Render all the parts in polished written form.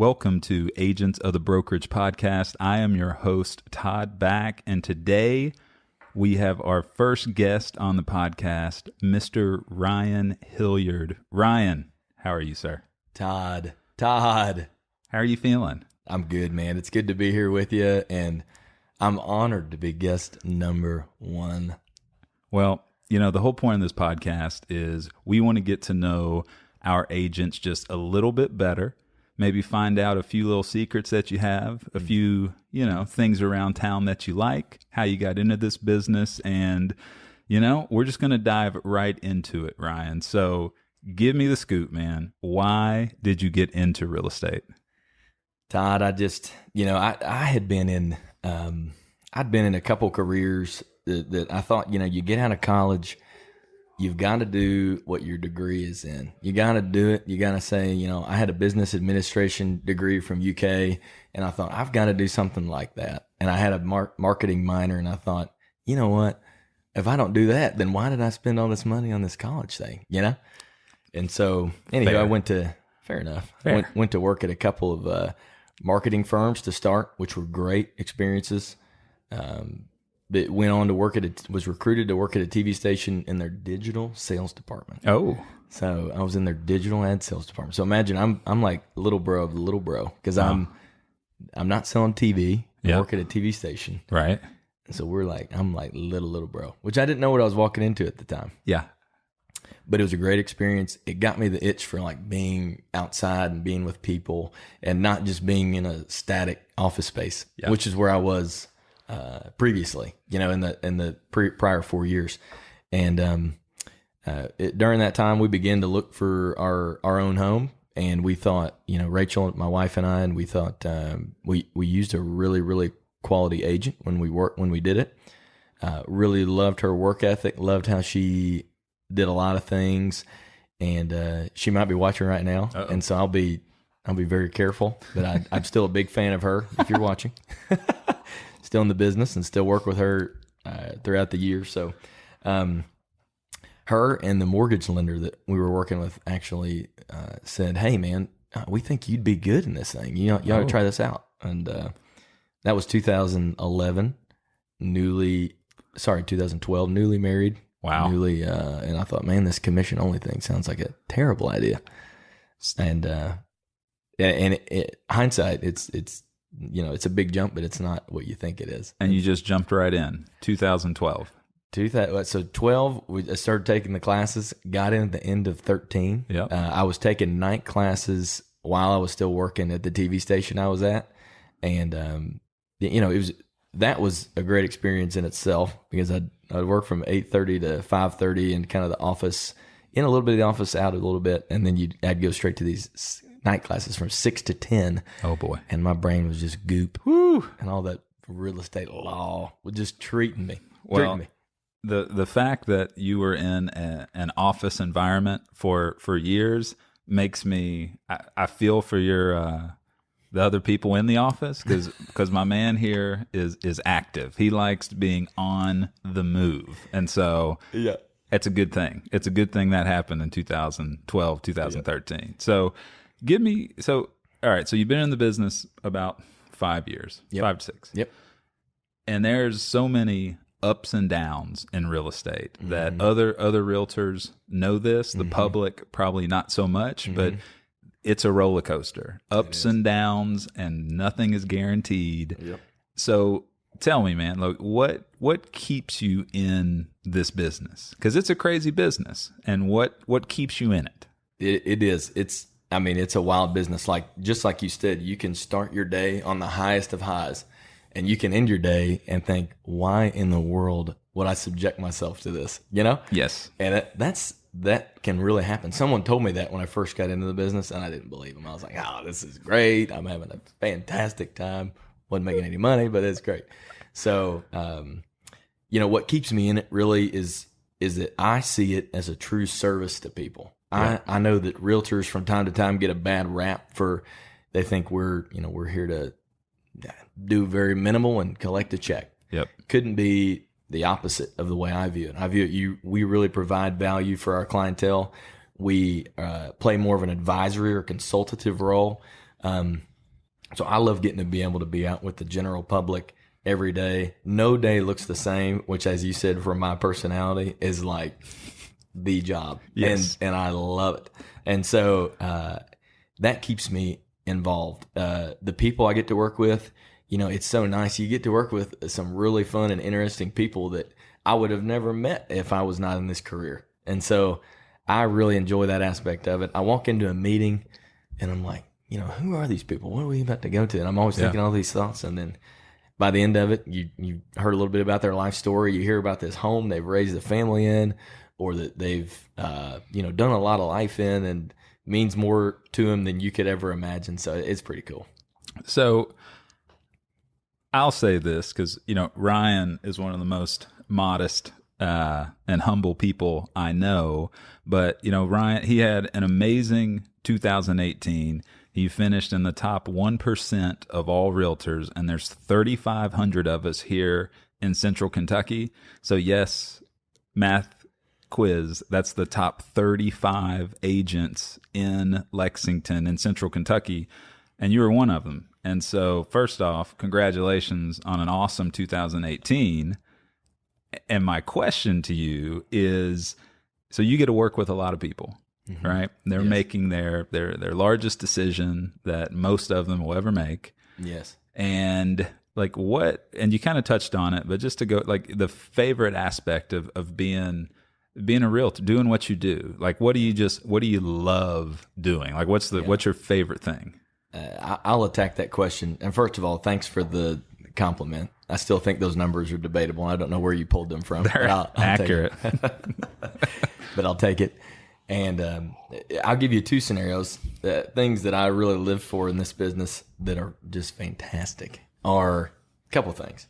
Welcome to Agents of the Brokerage Podcast. I am your host, Todd Back, and today we have our first guest on the podcast, Mr. Ryan Hilliard. Ryan, how are you, sir? Todd. How are you feeling? I'm good, man. It's good to be here with you, and I'm honored to be guest number one. Well, you know, the whole point of this podcast is we want to get to know our agents just a little bit better. Maybe find out a few little secrets that you have, a few, things around town that you like, how you got into this business. And, we're just going to dive right into it, Ryan. So give me the scoop, man. Why did you get into real estate? Todd, I just, I had been in, I'd been in a couple careers that I thought, you get out of college, you've got to do what your degree is in. You got to do it. You got to say, I had a business administration degree from UK, and I thought, I've got to do something like that. And I had a marketing minor, and I thought, you know what? If I don't do that, then why did I spend all this money on this college thing, And so, anyway, I went to, fair enough, went to work at a couple of marketing firms to start, which were great experiences. But went on to was recruited to work at a TV station in their digital sales department. Oh. So I was in their digital ad sales department. So imagine I'm like little bro of the little bro, because I'm not selling TV. I work at a TV station. Right. And so I'm like little bro, which I didn't know what I was walking into at the time. Yeah. But it was a great experience. It got me the itch for like being outside and being with people and not just being in a static office space, which is where I was previously, in the prior 4 years. And during that time, we began to look for our own home. And we thought, Rachel, my wife and I, and we thought we used a really, really quality agent when we did it. Really loved her work ethic, loved how she did a lot of things. And she might be watching right now. Uh-oh. And so I'll be very careful, but I'm still a big fan of her if you're watching. Still in the business and still work with her throughout the year. So her and the mortgage lender that we were working with actually said, hey, man, we think you'd be good in this thing. You ought to try this out. And that was 2011, 2012, newly married. Wow. And I thought, man, this commission only thing sounds like a terrible idea. And hindsight, it's it's a big jump, but it's not what you think it is. And you just jumped right in, 2012. So 12, I started taking the classes, got in at the end of 13. Yep. I was taking night classes while I was still working at the TV station I was at. And, that was a great experience in itself, because I'd work from 8:30 to 5:30 in kind of the office, in a little bit of the office, out a little bit. And then I'd go straight to these night classes from 6 to 10. Oh boy. And my brain was just goop. Woo! And all that real estate law was just treating me. The fact that you were in an office environment for years makes me, I feel for your the other people in the office, because my man here is active. He likes being on the move. And so it's a good thing. It's a good thing that happened in 2012, 2013. Yeah. So all right, so you've been in the business about 5 years, 5 to 6. Yep. And there's so many ups and downs in real estate that other realtors know this. The public probably not so much, but it's a roller coaster, ups and downs, and nothing is guaranteed. Yep. So tell me, man, look, what keeps you in this business? Because it's a crazy business, and what keeps you in it? It is. It's a wild business. Just like you said, you can start your day on the highest of highs, and you can end your day and think, why in the world would I subject myself to this? Yes. And that can really happen. Someone told me that when I first got into the business, and I didn't believe them. I was like, this is great. I'm having a fantastic time. Wasn't making any money, but it's great. So, what keeps me in it really is that I see it as a true service to people. Yeah. I know that realtors from time to time get a bad rap they think we're here to do very minimal and collect a check. Yep. Couldn't be the opposite of the way I view it. I view it, we really provide value for our clientele. We play more of an advisory or consultative role. So I love getting to be able to be out with the general public every day. No day looks the same, which, as you said, for my personality is like the job. Yes. And I love it. And so that keeps me involved. The people I get to work with, you know, it's so nice. You get to work with some really fun and interesting people that I would have never met if I was not in this career. And so I really enjoy that aspect of it. I walk into a meeting and I'm like, you know, who are these people? What are we about to go to? And I'm always thinking all these thoughts. And then by the end of it, you heard a little bit about their life story. You hear about this home they've raised a family in, or that they've, you know, done a lot of life in, and means more to them than you could ever imagine. So it's pretty cool. So I'll say this because, you know, Ryan is one of the most modest and humble people I know. But, you know, Ryan, he had an amazing 2018. He finished in the top 1% of all realtors, and there's 3,500 of us here in Central Kentucky. So yes, math quiz, that's the top 35 agents in Lexington in Central Kentucky, and you were one of them. And so first off, congratulations on an awesome 2018. And my question to you is, so you get to work with a lot of people, right? They're making their largest decision that most of them will ever make. Yes. And like what, and you kind of touched on it, but just to go, like the favorite aspect of being a realtor, doing what you do, like what do you love doing? Like what's your favorite thing? I'll attack that question. And first of all, thanks for the compliment. I still think those numbers are debatable. I don't know where you pulled them from. They're I'll accurate. But I'll take it. And I'll give you two scenarios. Things that I really live for in this business that are just fantastic are a couple things.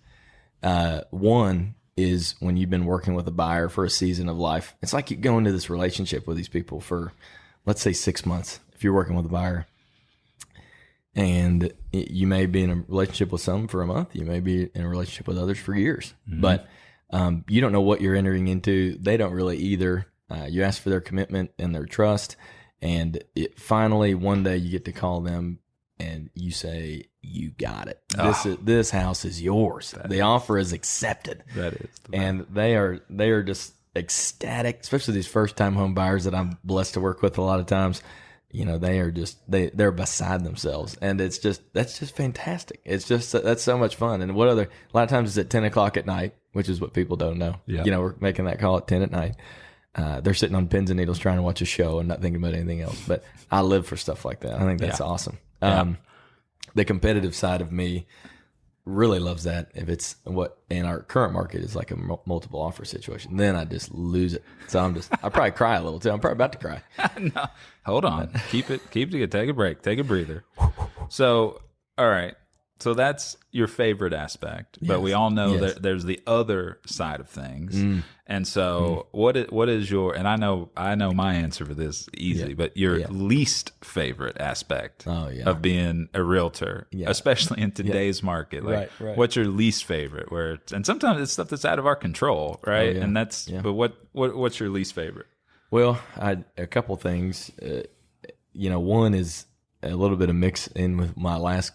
One is when you've been working with a buyer for a season of life. It's like you go into this relationship with these people for, let's say, 6 months. If you're working with a buyer, and you may be in a relationship with some for a month, you may be in a relationship with others for years, but you don't know what you're entering into. They don't really either. You ask for their commitment and their trust, and finally one day you get to call them and you say, "You got it. This house is yours. The offer is accepted." That is, and they are just ecstatic, especially these first time home buyers that I'm blessed to work with a lot of times. You know, they are just, they're beside themselves. And that's just fantastic. It's just, that's so much fun. And a lot of times it's at 10 o'clock at night, which is what people don't know. Yeah. You know, we're making that call at 10 at night. They're sitting on pins and needles trying to watch a show and not thinking about anything else. But I live for stuff like that. I think that's awesome. The competitive side of me really loves that. If it's what in our current market is like a multiple offer situation, then I just lose it. So I probably cry a little too. I'm probably about to cry. No, hold on. Keep it together. Take a break. Take a breather. So, all right. So that's your favorite aspect, but we all know that there's the other side of things. And so what is your, and I know my answer for this easy, but your least favorite aspect of being a realtor, especially in today's market, like what's your least favorite and sometimes it's stuff that's out of our control, right? And that's, but what's your least favorite? Well, a couple things, you know, one is a little bit of mix in with my last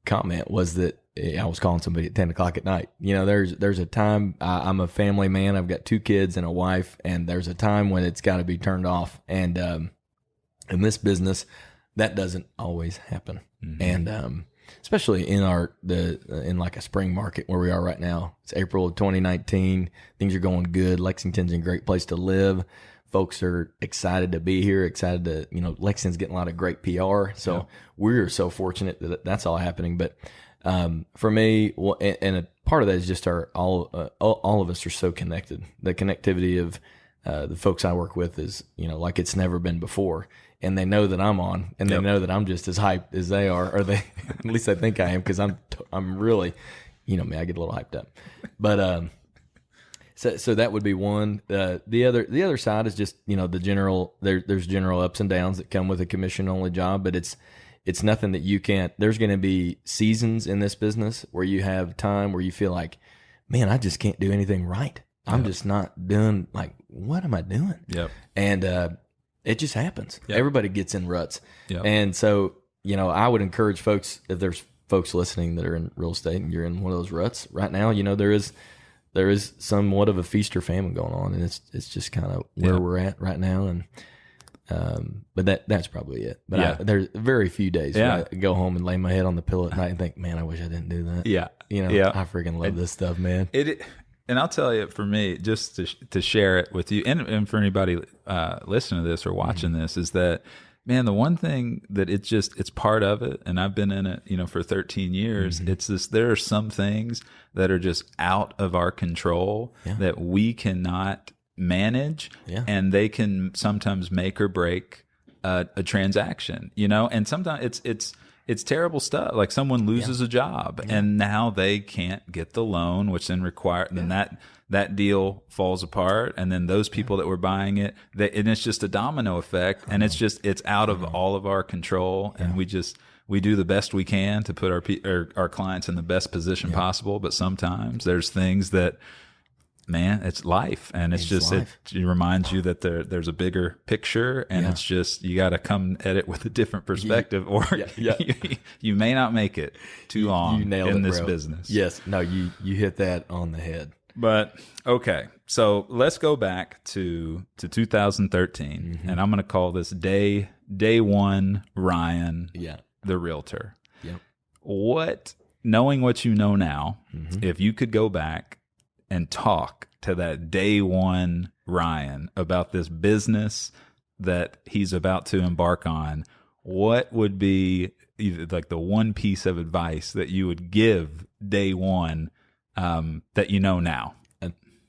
comment was that I was calling somebody at 10 o'clock at night. You know, there's a time, I'm a family man. I've got 2 kids and a wife, and there's a time when it's got to be turned off. And in this business, that doesn't always happen. And especially in in like a spring market where we are right now. It's April of 2019. Things are going good. Lexington's a great place to live. Folks are excited to be here, excited to, you know, Lexington's getting a lot of great PR. So we're so fortunate that that's all happening. But for me, and a part of that is just all of us are so connected. The connectivity of the folks I work with is, you know, like it's never been before. And they know that I'm on, and they know that I'm just as hyped as they are, or they, at least I think I am, because I'm really, you know, I get a little hyped up. But So that would be one. The other side is just, you know, the general. There's general ups and downs that come with a commission only job, but it's nothing that you can't. There's going to be seasons in this business where you have time where you feel like, man, I just can't do anything right. I'm just not doing, like, what am I doing? Yep. And it just happens. Everybody gets in ruts. Yep. And so I would encourage folks, if there's folks listening that are in real estate and you're in one of those ruts right now, there is somewhat of a feast or famine going on, and it's just kind of where we're at right now. And but that's probably it. But there's very few days where I go home and lay my head on the pillow at night and think, man, I wish I didn't do that. Yeah. I freaking love this stuff, man. And I'll tell you, for me, just to share it with you, and for anybody listening to this or watching this, is that, man, the one thing that it's part of it, and I've been in it, for 13 years. It's this: there are some things that are just out of our control that we cannot manage, and they can sometimes make or break a transaction. And sometimes it's terrible stuff. Like someone loses a job and now they can't get the loan, which then then that deal falls apart. And then those people that were buying it, and it's just a domino effect. And it's out of all of our control. And we do the best we can to put our clients in the best position possible. But sometimes there's things that, man, it's life, and it reminds you that there's a bigger picture, and it's just, you got to come at it with a different perspective, or you may not make it too long in this business. Yes, no, you hit that on the head. But okay, so let's go back to 2013, and I'm going to call this day one Ryan, the realtor. Yep. Knowing what you know now, if you could go back and talk to that day one Ryan about this business that he's about to embark on, what would be either like the one piece of advice that you would give day one that you know now?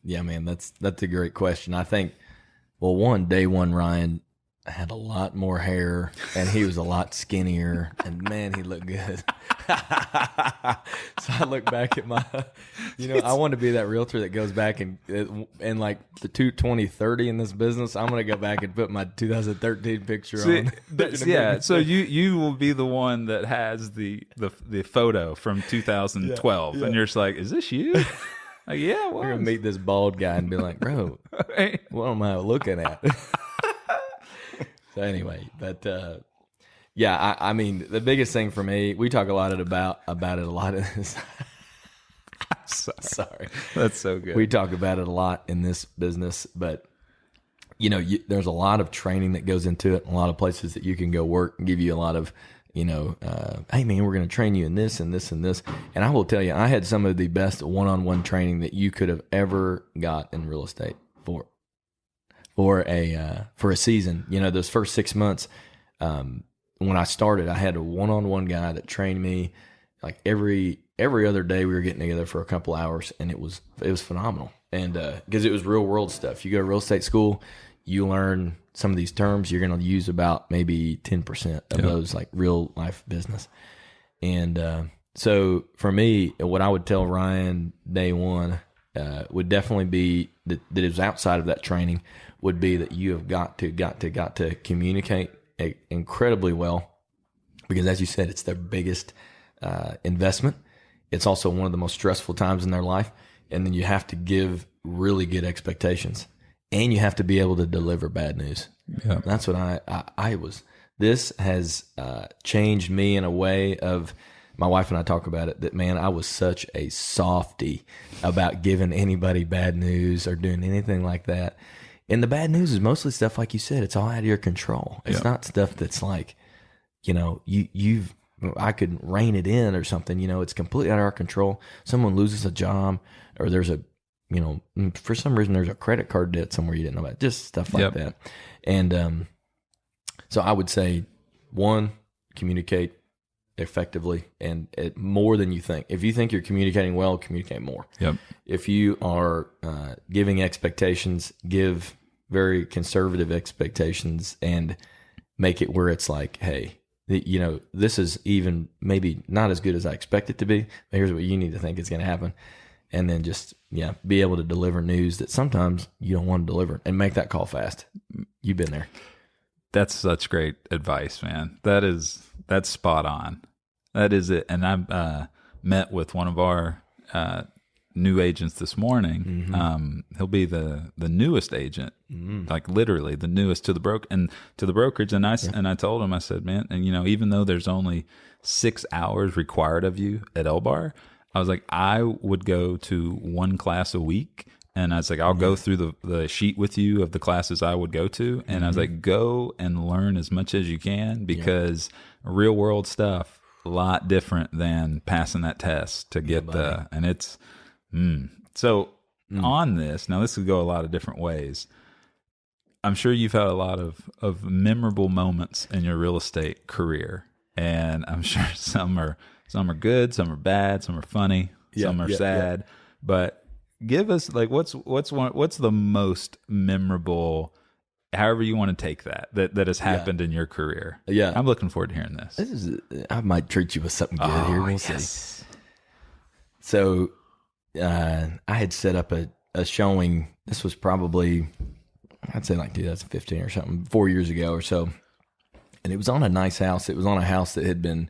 Yeah, man, that's a great question. I think, day one Ryan had a lot more hair, and he was a lot skinnier, and man, he looked good. So I look back at I want to be that realtor that goes back and like the 2030 in this business, I'm going to go back and put my 2013 picture on. So you will be the one that has the photo from 2012, and you're just like, is this you? Like, yeah, we're going to meet this bald guy and be like, bro, what am I looking at? So anyway, but I mean, the biggest thing for me, we talk a lot about it a lot in this. Sorry, that's so good. We talk about it a lot in this business, but there's a lot of training that goes into it. A lot of places that you can go work and give you a lot of, hey man, we're going to train you in this and this and this. And I will tell you, I had some of the best one-on-one training that you could have ever got in real estate for a season. Those first 6 months, when I started, I had a one-on-one guy that trained me. Like every other day, we were getting together for a couple hours, and it was phenomenal. And because it was real world stuff. You go to real estate school, you learn some of these terms. You're going to use about maybe 10% of those, like real life business. And so for me, what I would tell Ryan day one would definitely be that it was outside of that training, would be that you have got to communicate incredibly well, because as you said, it's their biggest investment. It's also one of the most stressful times in their life. And then you have to give really good expectations, and you have to be able to deliver bad news. Yeah. That's what I was. This has changed me in a way of, my wife and I talk about it, that, man, I was such a softy about giving anybody bad news or doing anything like that. And the bad news is mostly stuff, like you said, it's all out of your control. It's not stuff that's like, I could rein it in or something. It's completely out of our control. Someone loses a job, or there's for some reason there's a credit card debt somewhere you didn't know about. Just stuff like that. And so I would say, one, communicate effectively and more than you think. If you think you're communicating well, communicate more. Yep. If you are giving expectations, give very conservative expectations, and make it where it's like, hey, this is even maybe not as good as I expect it to be, but here's what you need to think is going to happen. And then just, be able to deliver news that sometimes you don't want to deliver, and make that call fast. You've been there. That's such great advice, man. That's spot on. That is it. And I met with one of our new agents this morning. He'll be the newest agent, like literally the newest to the brokerage. And I told him, I said, man, and even though there's only 6 hours required of you at L-Bar, I was like, I would go to one class a week. And I was like, I'll go through the sheet with you of the classes I would go to. And I was like, go and learn as much as you can, because real world stuff, a lot different than passing that test to get and it's, So on this, now this could go a lot of different ways. I'm sure you've had a lot of memorable moments in your real estate career. And I'm sure some are good, some are bad, some are funny, some are sad, but give us like what's the most memorable, however you want to take that has happened in your career. Yeah, I'm looking forward to hearing this. I might treat you with something good here. We'll see. So I had set up a showing. This was probably, I'd say like 2015 or something, 4 years ago or so, and it was on a nice house. It was on a house that had been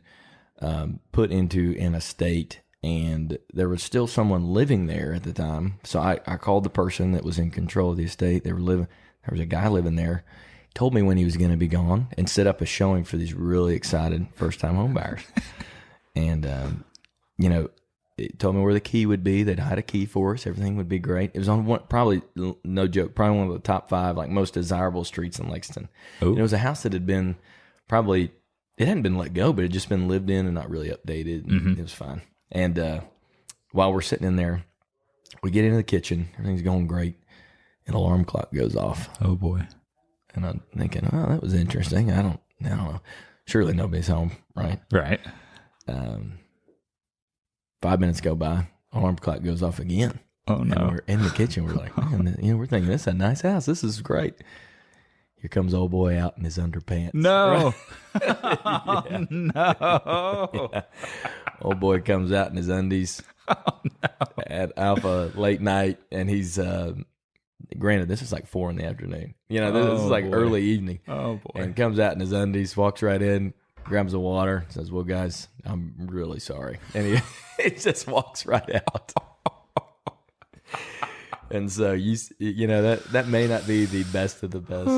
put into an estate. And there was still someone living there at the time. So I called the person that was in control of the estate. There was a guy living there. Told me when he was going to be gone, and set up a showing for these really excited first-time home buyers. And, it told me where the key would be. They'd hide a key for us. Everything would be great. It was on probably, no joke, probably one of the top 5 like most desirable streets in Lexington. And it was a house that had been it hadn't been let go, but it had just been lived in and not really updated. And it was fine. And while we're sitting in there, we get into the kitchen. Everything's going great. An alarm clock goes off. Oh, boy. And I'm thinking, oh, that was interesting. I don't know. Surely nobody's home, right? Right. 5 minutes go by. Alarm clock goes off again. Oh, no. And we're in the kitchen. We're like, man, we're thinking, this is a nice house. This is great. Here comes old boy out in his underpants. No. Right? No. Yeah. Old boy comes out in his undies at Alpha late night, and he's granted, this is like 4 p.m. This is like early evening. Oh boy! And comes out in his undies, walks right in, grabs the water, says, "Well, guys, I'm really sorry," and he just walks right out. And so that may not be the best of the best,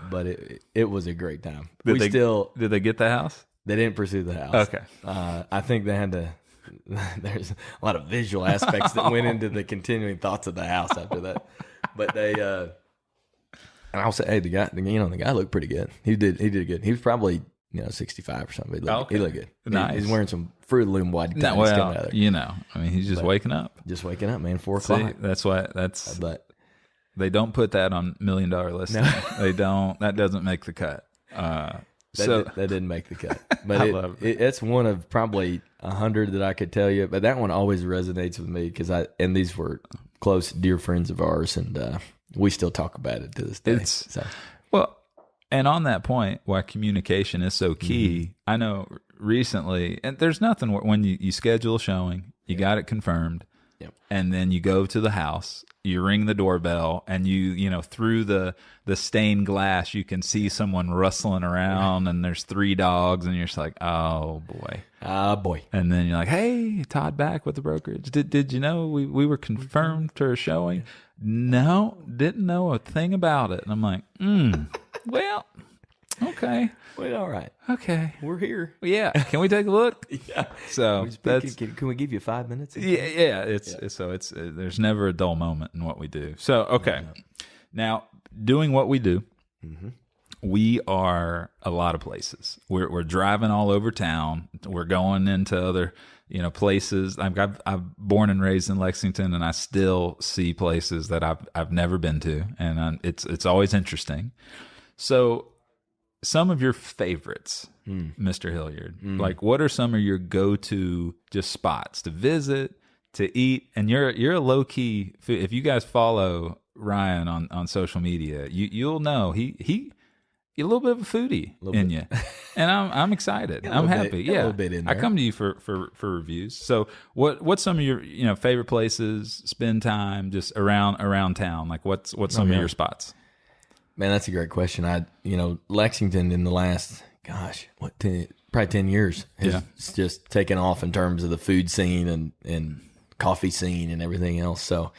but it was a great time. Did they get the house? They didn't pursue the house. Okay. I think they had to. There's a lot of visual aspects that went into the continuing thoughts of the house after that. But they, and I'll say, hey, the guy looked pretty good. He did good. He was probably 65 or something. He looked good. Nice. He's wearing some Fruit of the Loom white. He's just waking up. Just waking up, man. 4 o'clock. That's why they don't put that on $1 Million Listing. No. They don't. That doesn't make the cut. That didn't make the cut, but it's one of probably 100 that I could tell you. But that one always resonates with me because these were close, dear friends of ours, and we still talk about it to this day. Well, and on that point, why communication is so key. I know recently, and there's nothing when you schedule a showing, you got it confirmed, and then you go to the house. You ring the doorbell, and you through the stained glass, you can see someone rustling around, and there's 3 dogs, and you're just like, oh boy, and then you're like, hey, Todd back with the brokerage. Did you know we were confirmed to a showing? No, didn't know a thing about it. And I'm like, well, okay. Well, all right. Okay. We're here. Yeah. Can we take a look? Yeah. So can we give you 5 minutes? Yeah. It's there's never a dull moment in what we do. So, okay. Now, doing what we do, we are a lot of places. We're driving all over town. We're going into other, places. I'm born and raised in Lexington, and I still see places that I've never been to, and it's always interesting. So, some of your favorites, Mr. Hilliard, like what are some of your go-to just spots to visit, to eat? And you're a low-key, if you guys follow Ryan on social media, you'll know he a little bit of a foodie in you, and I'm excited. I'm happy. Yeah, a little bit in there. I come to you for reviews. So what's some of your favorite places, spend time just around town? Like what's some of your spots? Man, that's a great question. Lexington in the last, probably 10 years has just taken off in terms of the food scene and coffee scene and everything else. So,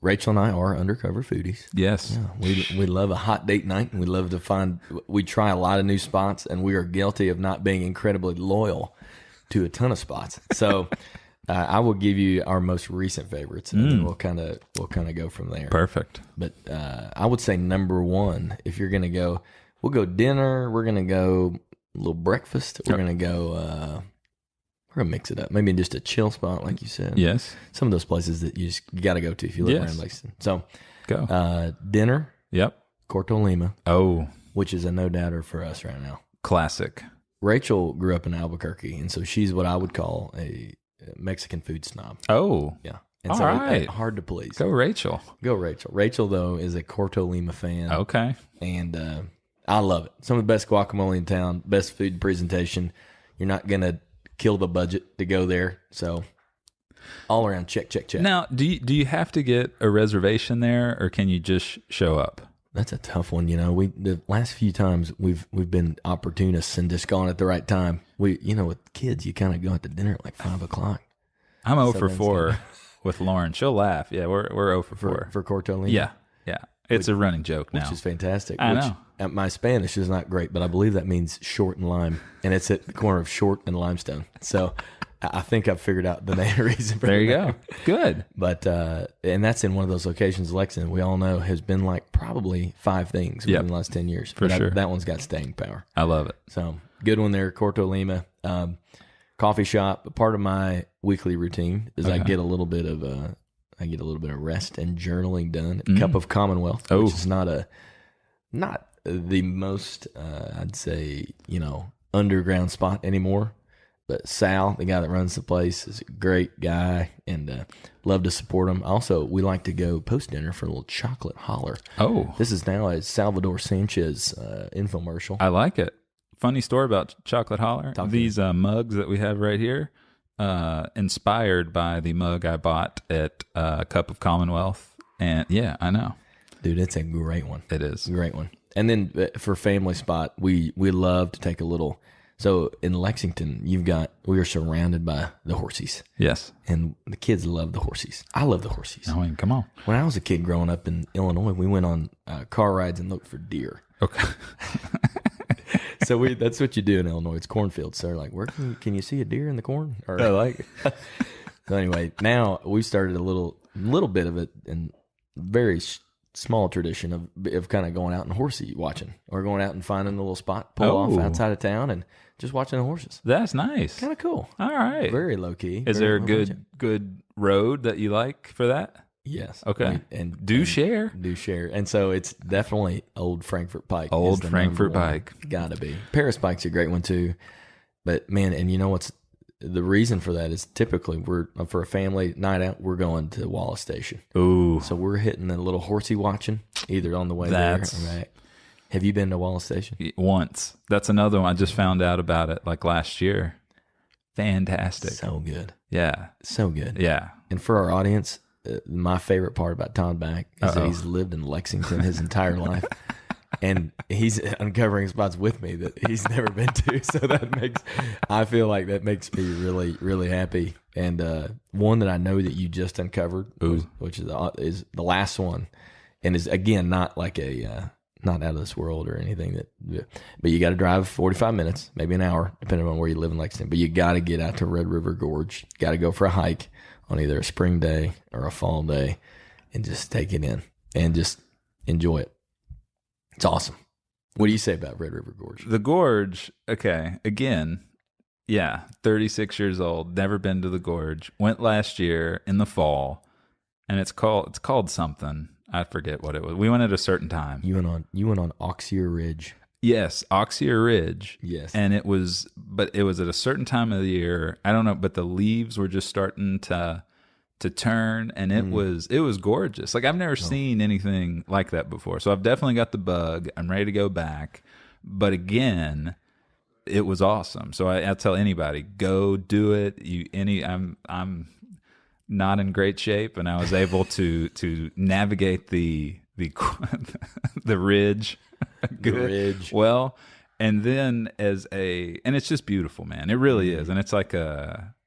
Rachel and I are undercover foodies. Yes. Yeah, we love a hot date night, and we love to we try a lot of new spots, and we are guilty of not being incredibly loyal to a ton of spots. So I will give you our most recent favorites, and then we'll kind of go from there. Perfect. But I would say number one, if you're going to go, we'll go dinner, we're going to go a little breakfast, we're going to go... we're going to mix it up. Maybe just a chill spot, like you said. Yes. Some of those places that you got to go to if you live around Lexington. So, go. Dinner. Yep. Corto Lima. Oh. Which is a no-doubter for us right now. Classic. Rachel grew up in Albuquerque, and so she's what I would call a Mexican food snob. Oh. Yeah. And all so right. Hard to please. Go Rachel. Go Rachel. Rachel, though, is a Corto Lima fan. Okay. And I love it. Some of the best guacamole in town, best food presentation. You're not going to kill the budget to go there. So all around, check. Now, do you have to get a reservation there, or can you just show up? That's a tough one. The last few times we've been opportunists and just gone at the right time. With kids, you kind of go out to dinner at like 5:00. I'm 0 for 4 with Lauren. She'll laugh. Yeah, we're 0 for 4 for Corto Lima. Yeah. It's a running joke now, which is fantastic. I know. My Spanish is not great, but I believe that means short and lime, and it's at the corner of Short and Limestone. So I think I've figured out the main reason for that. There you go. Good. But and that's in one of those locations, Lexington, we all know has been like probably 5 things within the last 10 years. For sure. That one's got staying power. I love it. So good one there, Corto Lima. Coffee shop. Part of my weekly routine is I get a little bit of rest and journaling done. A Cup of Commonwealth, which is not the most I'd say underground spot anymore. But Sal, the guy that runs the place, is a great guy, and love to support him. Also, we like to go post dinner for a little chocolate holler. Oh, this is now a Salvador Sanchez infomercial. I like it. Funny story about chocolate holler. These mugs that we have right here, inspired by the mug I bought at Cup of Commonwealth, and yeah, I know, dude, it's a great one. It is a great one. And then for family spot, we love to take a little. So in Lexington, we are surrounded by the horsies. Yes. And the kids love the horsies. I love the horsies. I mean, come on. When I was a kid growing up in Illinois, we went on car rides and looked for deer. Okay. So that's what you do in Illinois. It's cornfields. So they're like, where can you see a deer in the corn? Or, so anyway, now we've started a little bit of it and very small tradition of kind of going out and horsey watching, or going out and finding a little spot, pull off outside of town and just watching the horses. That's nice. Kind of cool. All right. Very low key. Is there a good road that you like for that? Yes. Okay. Do share. And so it's definitely Old Frankfurt Pike. Old Frankfurt Pike. Gotta be. Paris Pike's a great one too. But man, and you know what's the reason for that is typically we're for a family night out, we're going to Wallace Station. Ooh. So we're hitting a little horsey watching either on the way there or back. Have you been to Wallace Station? Once. That's another one. I just found out about it like last year. Fantastic. So good. Yeah. So good. Yeah. And for our audience, my favorite part about Todd Back is that he's lived in Lexington his entire life. And he's uncovering spots with me that he's never been to. So I feel like that makes me really, really happy. And one that I know that you just uncovered, which is the last one, and is again not like not out of this world or anything but you got to drive 45 minutes, maybe an hour, depending on where you live in Lexington. But you got to get out to Red River Gorge. Got to go for a hike on either a spring day or a fall day, and just take it in and just enjoy it. It's awesome. What do you say about Red River Gorge? The Gorge, okay, again, 36 years old, never been to the Gorge. Went last year in the fall, and it's called something. I forget what it was. We went at a certain time. You went on Oxier Ridge. Yes, Oxier Ridge. Yes. And it was at a certain time of the year. I don't know, but the leaves were just starting to turn, and it was gorgeous. Like I've never seen anything like that before. So I've definitely got the bug. I'm ready to go back. But again, it was awesome. So I tell anybody, go do it. I'm not in great shape, and I was able to navigate the ridge. Good. The ridge. Well, and then and it's just beautiful, man. It really is. And it's like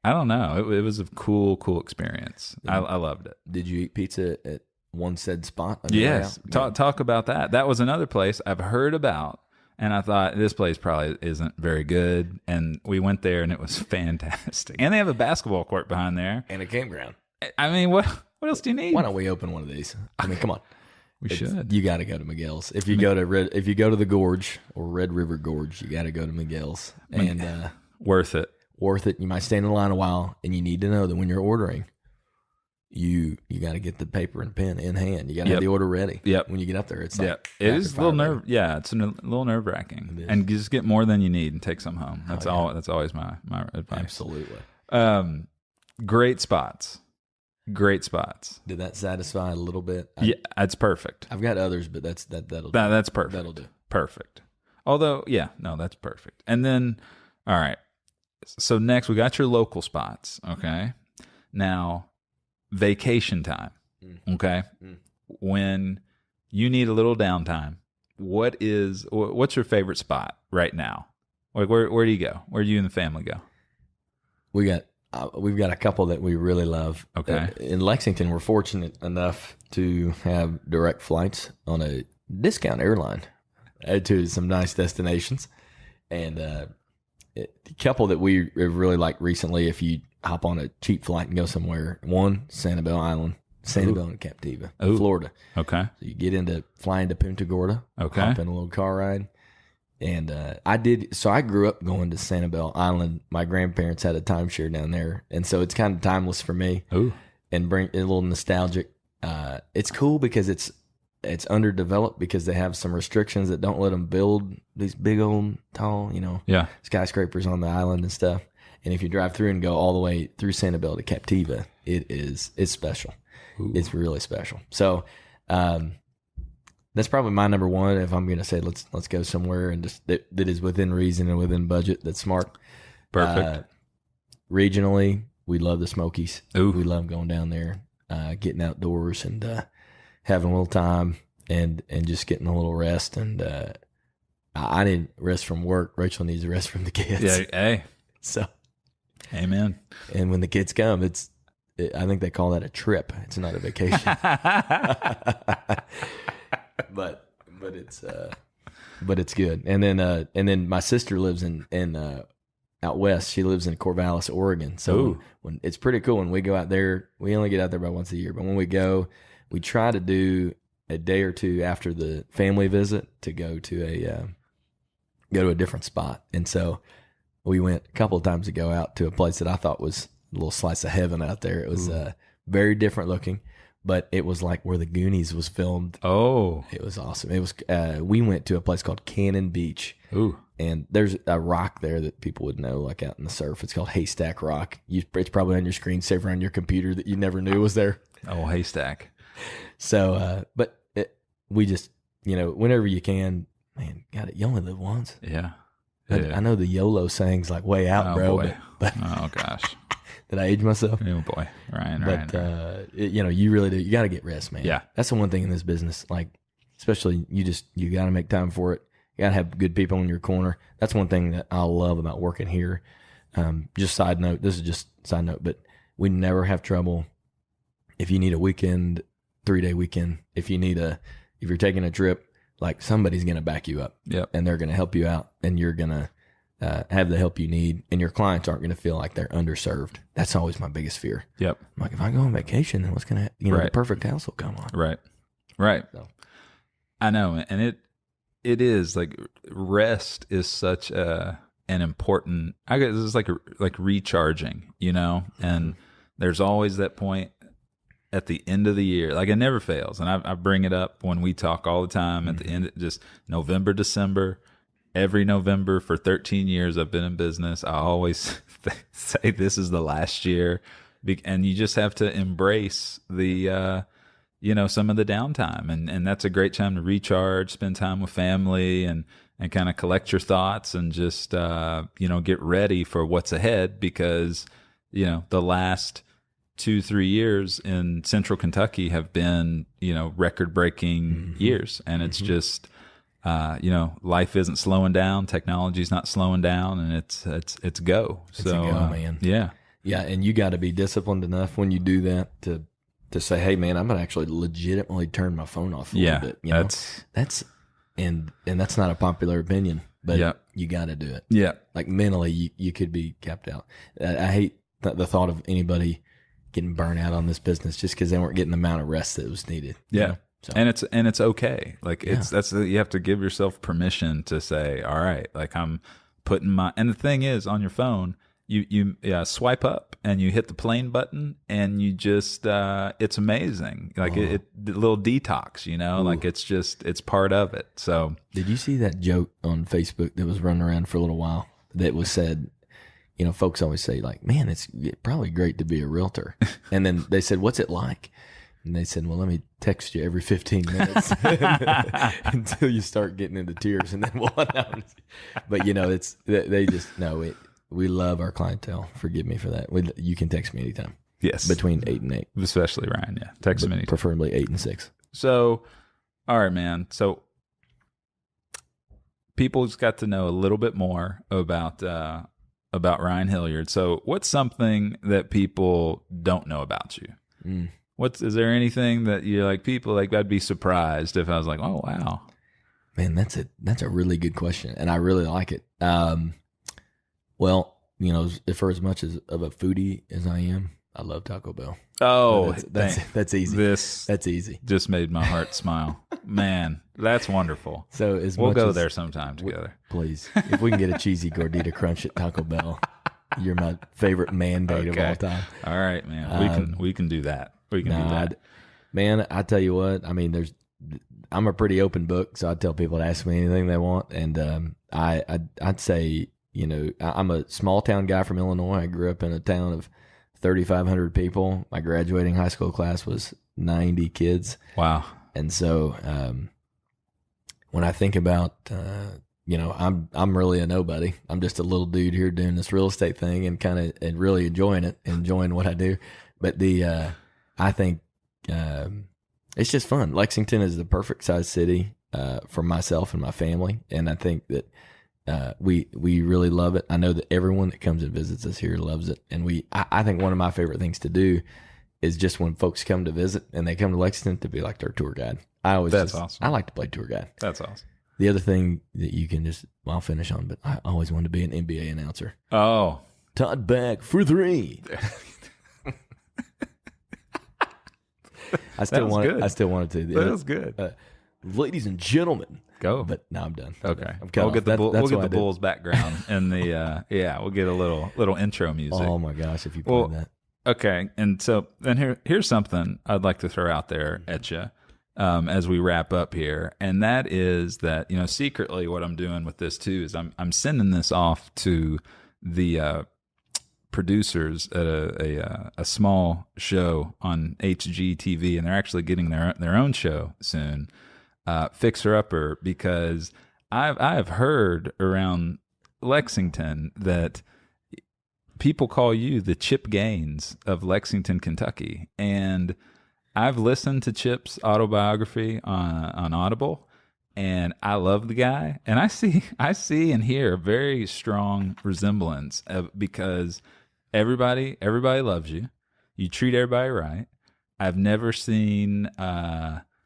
I don't know. It was a cool experience. I loved it. Did you eat pizza at one said spot? On your way Yes. out? Talk about that. That was another place I've heard about. And I thought, this place probably isn't very good. And we went there, and it was fantastic. And they have a basketball court behind there. And a campground. I mean, what else do you need? Why don't we open one of these? I mean, come on. We should. You got to go to Miguel's. If you go to the Gorge or Red River Gorge, you got to go to Miguel's. And Worth it. Worth it. You might stand in line a while, and you need to know that when you're ordering, you got to get the paper and pen in hand. You got to have the order ready. Yep. When you get up there, it's like it is a little nerve. Yeah, it's a little nerve wracking, and just get more than you need and take some home. That's all. That's always my advice. Absolutely. Great spots. Great spots. Did that satisfy a little bit? It's perfect. I've got others, but that'll do. That's perfect. That'll do. Perfect. Although, that's perfect. And then, all right. So next, we got your local spots. Okay. Now, vacation time. Okay. When you need a little downtime, what's your favorite spot right now? Like, where do you go? Where do you and the family go? We've got a couple that we really love. Okay. In Lexington, we're fortunate enough to have direct flights on a discount airline to some nice destinations. And the couple that we really like recently, if you hop on a cheap flight and go somewhere, one, Sanibel Island, Sanibel and Captiva, Florida. Okay. So you get into flying to Punta Gorda. Okay. Hop in a little car ride. And I grew up going to Sanibel Island. My grandparents had a timeshare down there. And so it's kind of timeless for me. Ooh. And bring a little nostalgic. It's cool because it's underdeveloped because they have some restrictions that don't let them build these big old tall, skyscrapers on the island and stuff. And if you drive through and go all the way through Sanibel to Captiva, it's special. Ooh. It's really special. So, that's probably my number one. If I'm going to say let's go somewhere and just that is within reason and within budget, that's smart. Perfect. Regionally, we love the Smokies. Ooh. We love going down there, getting outdoors and having a little time and just getting a little rest. And I need rest from work. Rachel needs a rest from the kids. Yeah. Hey. So. Amen. And when the kids come, I think they call that a trip. It's not a vacation. But it's good. And then my sister lives in out west. She lives in Corvallis, Oregon. So when it's pretty cool when we go out there. We only get out there about once a year, but when we go, we try to do a day or two after the family visit to go to a different spot. And so we went a couple of times ago out to a place that I thought was a little slice of heaven out there. It was very different looking. But it was like where the Goonies was filmed. Oh. It was awesome. It was. We went to a place called Cannon Beach. Ooh. And there's a rock there that people would know, like out in the surf. It's called Haystack Rock. It's probably on your screensaver on your computer that you never knew was there. Oh, Haystack. So, we just, whenever you can, man, you only live once. Yeah. I know the YOLO saying's like way out, bro. Boy. But oh, gosh. Did I age myself? Oh boy, Ryan. You really do. You got to get rest, man. Yeah, that's the one thing in this business. Like, especially you got to make time for it. You got to have good people in your corner. That's one thing that I love about working here. Just side note. This is just side note, but we never have trouble. If you need a weekend, 3-day weekend, if you're taking a trip, like somebody's going to back you up. Yep. And they're going to help you out, and you're going to have the help you need, and your clients aren't going to feel like they're underserved. That's always my biggest fear. Yep. I'm like, if I go on vacation, then what's going to happen? The perfect house will come on. Right. So. I know. And it is like rest is such an important, I guess it's like recharging, and there's always that point at the end of the year. Like it never fails. And I bring it up when we talk all the time at the end, just November, December. Every November for 13 years I've been in business, I always say this is the last year. And you just have to embrace the, some of the downtime. And that's a great time to recharge, spend time with family and kind of collect your thoughts and just, get ready for what's ahead because, the last 2-3 years in Central Kentucky have been, record-breaking years. And it's just... life isn't slowing down. Technology's not slowing down, and it's go. It's a go, man. Yeah. Yeah, and you got to be disciplined enough when you do that to say, hey man, I'm gonna actually legitimately turn my phone off a little bit. You know? That's and that's not a popular opinion, but you got to do it. Yeah, like mentally, you could be capped out. I hate the thought of anybody getting burnt out on this business just because they weren't getting the amount of rest that was needed. Yeah. You know? So. And it's okay. Like you have to give yourself permission to say, all right, like I'm putting and the thing is on your phone, you swipe up and you hit the plane button and you just, it's amazing. Like the little detox, you know, like it's part of it. So did you see that joke on Facebook that was running around for a little while that was said, you know, folks always say like, man, it's probably great to be a realtor. And then they said, what's it like? And they said, well, let me text you every 15 minutes until you start getting into tears. And then but you know, they just know it. We love our clientele. Forgive me for that. You can text me anytime. Yes. Between 8 and 8. Especially Ryan. Yeah. Text me anytime. Preferably 8 and 6. So, all right, man. So people just got to know a little bit more about Ryan Hilliard. So what's something that people don't know about you? Is there anything that you're like, people like, I'd be surprised if I was like, oh, wow. Man, that's a really good question. And I really like it. Well, you know, for as much of a foodie as I am, I love Taco Bell. Oh, that's easy. That's easy. Just made my heart smile. Man, that's wonderful. So we'll go there sometime together. Please. If we can get a cheesy gordita crunch at Taco Bell, you're my favorite mandate of all time. All right, man. We can do that. We can do that. Man, I tell you what, I mean, I'm a pretty open book, so I tell people to ask me anything they want. And I'd say, you know, I'm a small town guy from Illinois. I grew up in a town of 3,500 people. My graduating high school class was 90 kids. Wow. And so when I think about, you know, I'm really a nobody. I'm just a little dude here doing this real estate thing and really enjoying what I do. But I think it's just fun. Lexington is the perfect size city for myself and my family, and I think that we really love it. I know that everyone that comes and visits us here loves it, and I think one of my favorite things to do is just when folks come to visit and they come to Lexington to be like their tour guide. That's awesome. I like to play tour guide. That's awesome. The other thing that you can I'll finish on, but I always wanted to be an NBA announcer. Oh, Todd back for 3. I still wanted to. That was good. Ladies and gentlemen. Go. But now I'm done. Okay. We'll get the Bulls background and we'll get a little intro music. Oh my gosh, if you play that. Okay. And so then here's something I'd like to throw out there at you as we wrap up here. And that is that, you know, secretly what I'm doing with this too is I'm sending this off to the producers at a small show on HGTV, and they're actually getting their own show soon, Fixer Upper, because I've heard around Lexington that people call you the Chip Gaines of Lexington, Kentucky, and I've listened to Chip's autobiography on Audible, and I love the guy, and I see and hear a very strong resemblance because everybody loves you. You treat everybody right. I've never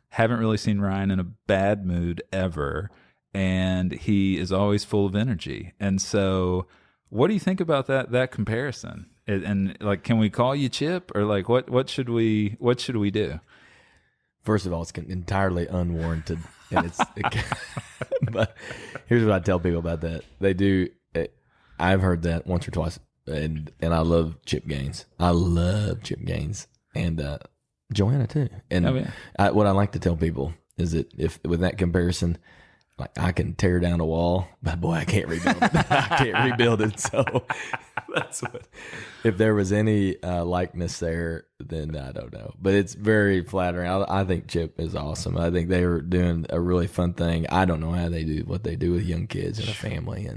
haven't really seen Ryan in a bad mood ever, and he is always full of energy. And so, what do you think about that comparison? And like, can we call you Chip, or like what should we do? First of all, it's entirely unwarranted, and but here's what I tell people about that. They do. I've heard that once or twice. And I love Chip Gaines. I love Chip Gaines, and Joanna too. And what I like to tell people is that if with that comparison, like I can tear down a wall, but boy, I can't rebuild it. I can't rebuild it. So that's what. If there was any likeness there, then I don't know. But it's very flattering. I think Chip is awesome. I think they are doing a really fun thing. I don't know how they do what they do with young kids and a family,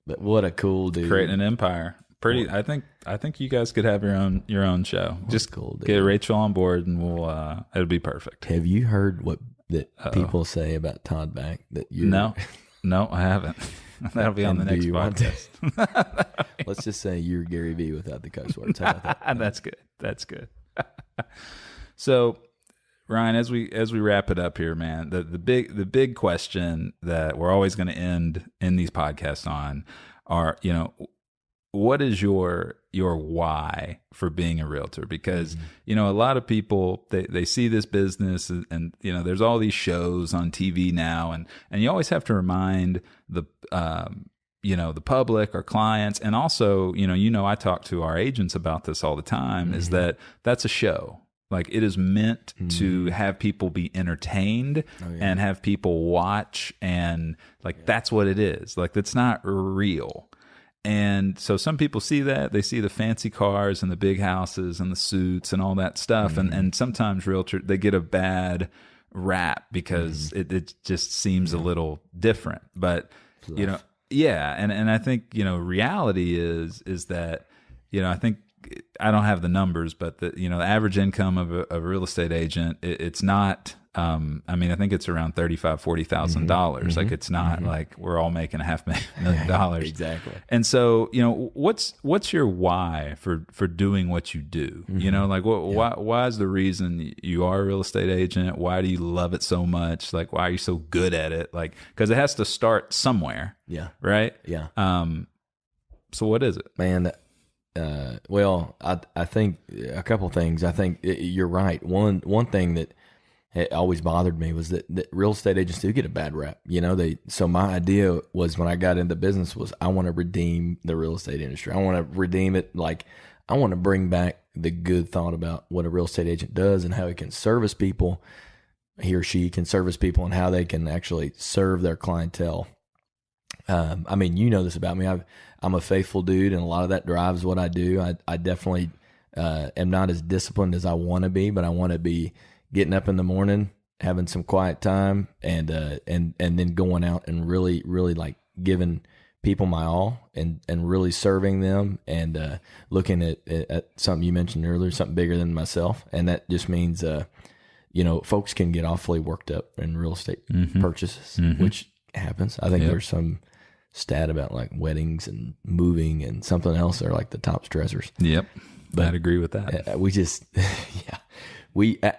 but what a cool dude, creating an empire. I think you guys could have your own show. Just cool, get Rachel on board, and it'll be perfect. Have you heard what that people say about Todd Back? That you No, I haven't. That'll be on the next podcast. Let's just say you're Gary Vee without the cuss words. How about that? That's good. That's good. So, Ryan, as we wrap it up here, man, the big question that we're always going to end in these podcasts on are, what is your why for being a realtor? Because a lot of people they see this business and there's all these shows on TV now, and you always have to remind the the public or clients, and also I talk to our agents about this all the time, is that that's a show. Like, it is meant to have people be entertained and have people watch, and that's what it is. Like, it's not real. And so some people see that, they see the fancy cars and the big houses and the suits and all that stuff. And sometimes realtors, they get a bad rap because it just seems a little different. But, yeah. And I think, reality is that, I think, I don't have the numbers, but the average income of a real estate agent, it's not, I think it's around $35,000-$40,000. Like, it's not like we're all making $500,000. Exactly. And so, what's your why for doing what you do? Why is the reason you are a real estate agent? Why do you love it so much? Like, why are you so good at it? Like, because it has to start somewhere. Yeah. Right. Yeah. So what is it, man? Well, I think a couple things. I think you're right. One thing that always bothered me was that real estate agents do get a bad rap. So my idea was, when I got into business, was I want to redeem the real estate industry. I want to redeem it. Like, I want to bring back the good thought about what a real estate agent does and how he can service people. He or she can service people, and how they can actually serve their clientele. This about me. I'm a faithful dude, and a lot of that drives what I do. I definitely am not as disciplined as I want to be, but I want to be getting up in the morning, having some quiet time, and then going out and really, really like giving people my all, and really serving them, and looking at something you mentioned earlier, something bigger than myself. And that just means, folks can get awfully worked up in real estate purchases, which happens. I think there's some stat about like weddings and moving and something else are like the top stressors. Yep. But I'd agree with that. We just,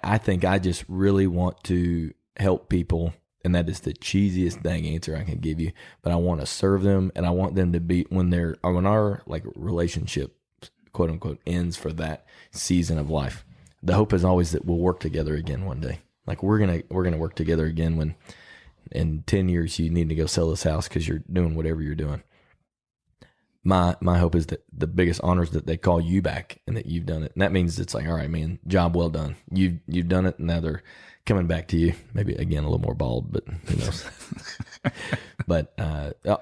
I think I just really want to help people, and that is the cheesiest dang answer I can give you, but I want to serve them, and I want them to be, when our like relationship, quote unquote, ends for that season of life, the hope is always that we'll work together again one day. Like, we're going to work together again when in 10 years you need to go sell this house because you're doing whatever you're doing. My hope is that the biggest honor is that they call you back and that you've done it. And that means it's like, all right, man, job well done. You've done it, and now they're coming back to you. Maybe, again, a little more bald, but who knows? But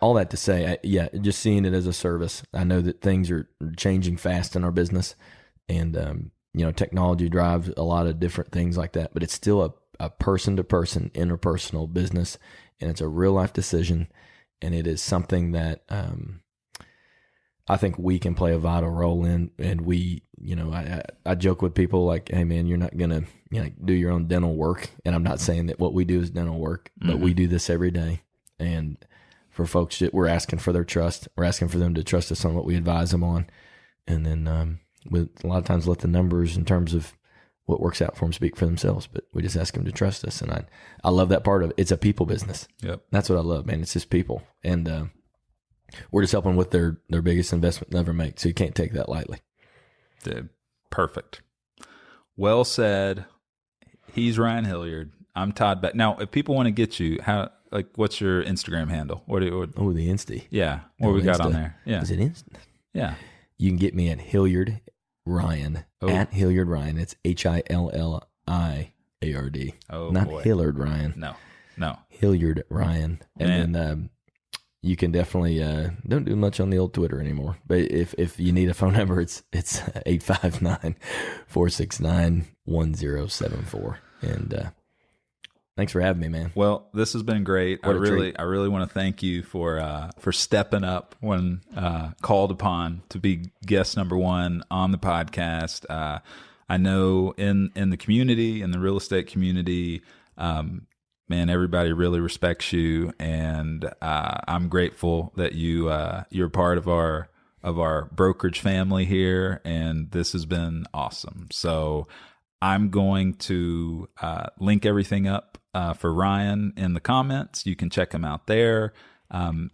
all that to say, just seeing it as a service. I know that things are changing fast in our business, and technology drives a lot of different things like that, but it's still a person-to-person, interpersonal business, and it's a real-life decision, and it is something that I think we can play a vital role in. And we, I joke with people like, hey, man, you're not going to do your own dental work, and I'm not saying that what we do is dental work, but we do this every day. And for folks, we're asking for their trust. We're asking for them to trust us on what we advise them on, and then with a lot of times let the numbers in terms of what works out for them speak for themselves, but we just ask them to trust us. And I love that part of it. It's a people business. Yep. That's what I love, man. It's just people. And we're just helping with their biggest investment they'll ever make. So you can't take that lightly. Dude, perfect. Well said. He's Ryan Hilliard. I'm Todd Beck. Now, if people want to get you, what's your Instagram handle? The Insta. Yeah. What we got on there? Yeah. Is it Insta? Yeah. You can get me at Hilliard Ryan, at Hilliard Ryan. It's HILLIARD. Oh, not boy. Hilliard Ryan. No. Hilliard Ryan. And then you can definitely don't do much on the old Twitter anymore. But if you need a phone number, it's 859-469-1074. And thanks for having me, man. Well, this has been great. I really want to thank you for stepping up when called upon to be guest number one on the podcast. I know in the community, in the real estate community, man, everybody really respects you, and I'm grateful that you're part of our brokerage family here, and this has been awesome. So I'm going to link everything up for Ryan in the comments. You can check him out there.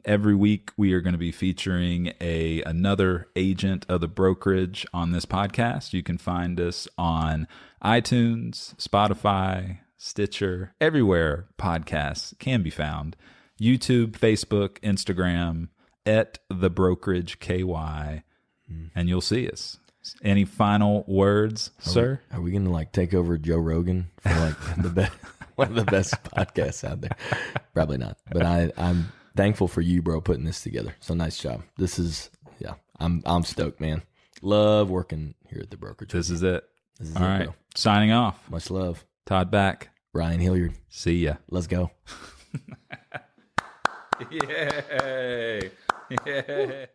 Every week we are going to be featuring another agent of the brokerage on this podcast. You can find us on iTunes, Spotify, Stitcher, everywhere podcasts can be found. YouTube, Facebook, Instagram, at The Brokerage KY, and you'll see us. Any final words, sir? Are we going to like take over Joe Rogan for like the best, one of the best podcasts out there? Probably not. But I'm thankful for you, bro, putting this together. So nice job. This is, I'm stoked, man. Love working here at the brokerage. This is it. All right. Bro. Signing off. Much love. Todd back. Ryan Hilliard. See ya. Let's go. Yay. Yay.